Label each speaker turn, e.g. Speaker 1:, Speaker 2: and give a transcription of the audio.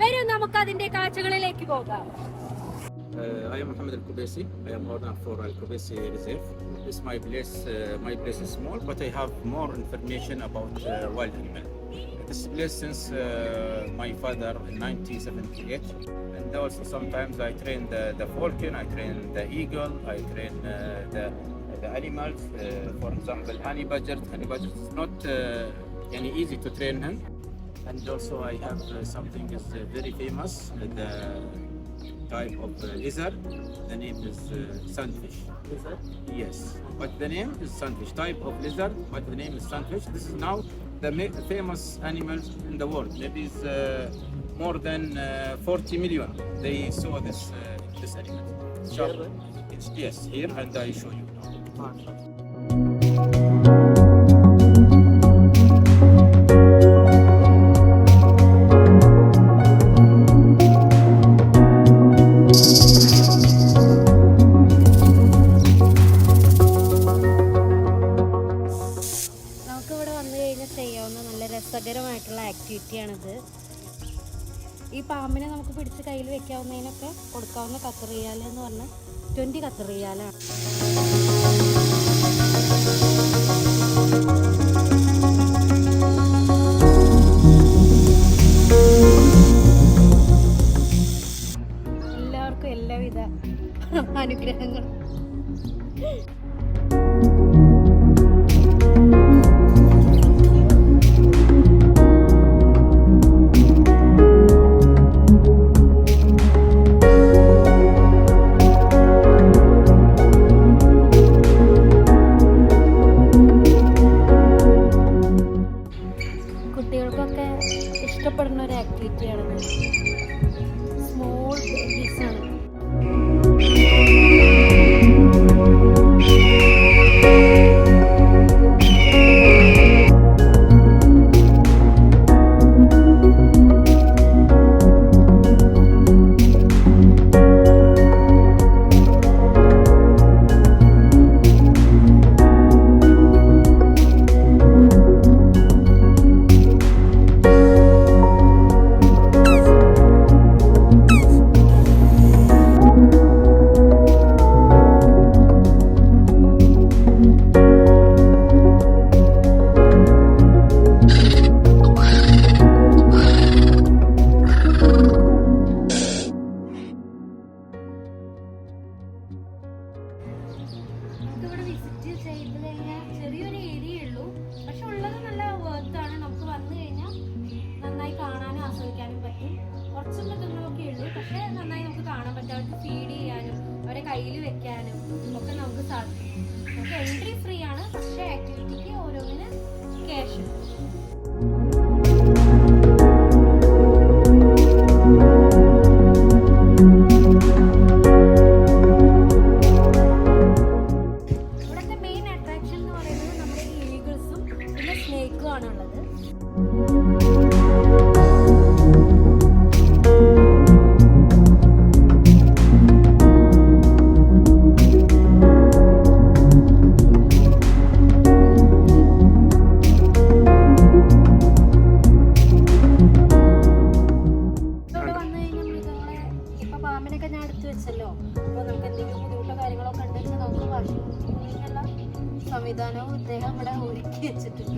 Speaker 1: വരൂ നമുക്ക് അതിന്റെ കാഴ്ചകളിലേക്ക് പോകാം.
Speaker 2: I am Mohammed Al-Kubesi. I am owner for Al-Kubesi Reserve. This my place. My place is small, but I have more information about wild animal. This place since my father in 1978, and also sometimes I train the falcon, I train the eagle, I train the animals. For example, honey badger. Honey badger is not any easy to train him. And also I have something is very famous. The type of lizard. The name is sunfish. Lizard? Yes, but the name is sunfish. Type of lizard, but the name is sunfish. This is now the famous animals in the world. Maybe it's more than 40 million. They saw this animal. Yes, here, and I show you.
Speaker 1: രസകരമായിട്ടുള്ള ആക്ടിവിറ്റിയാണിത്. ഈ പാമ്പിനെ നമുക്ക് പിടിച്ച് കയ്യിൽ വെക്കാവുന്നതിനൊക്കെ കൊടുക്കാവുന്ന കത്തറിയാൽ എന്ന് പറഞ്ഞാൽ 20 കത്തറിയാലാണ്. എല്ലാവർക്കും എല്ലാവിധ അനുഗ്രഹങ്ങളും. കുട്ടികൾക്കൊക്കെ ഇഷ്ടപ്പെടുന്ന ഒരു ആക്ടിവിറ്റിയാണത്. സ്മോൾ ബേബീസാണ്. നമുക്കിവിടെ വിസിറ്റ് ചെയ്ത് കഴിഞ്ഞാൽ ചെറിയൊരു ഏരിയ ഉള്ളൂ, പക്ഷെ ഉള്ളത് നല്ല വർത്താണ്. നമുക്ക് വന്നു കഴിഞ്ഞാൽ നന്നായി കാണാനും ആസ്വദിക്കാനും പറ്റും. കുറച്ച് മൃഗങ്ങളൊക്കെ ഉള്ളൂ, പക്ഷെ നന്നായി നമുക്ക് കാണാൻ പറ്റും. അവർക്ക് ഫീഡ് ചെയ്യാനും അവരെ കയ്യിൽ വെക്കാനും ഒക്കെ നമുക്ക് സാധിക്കും. നമുക്ക് എൻട്രി ഫ്രീ ആണ്, പക്ഷേ ആക്ടിവിറ്റിക്ക് ഓരോന്നിന് ക്യാഷ്. പാമ്പിനൊക്കെ ഞാൻ എടുത്തു വെച്ചല്ലോ. അപ്പോൾ നമുക്ക് എന്തെങ്കിലും ബുദ്ധിമുട്ടോ കാര്യങ്ങളൊക്കെ ഉണ്ടെങ്കിൽ നമുക്ക് വാഷിംഗ് സംവിധാനവും ഇദ്ദേഹം ഇവിടെ ഒരുക്കി വെച്ചിട്ടുണ്ട്.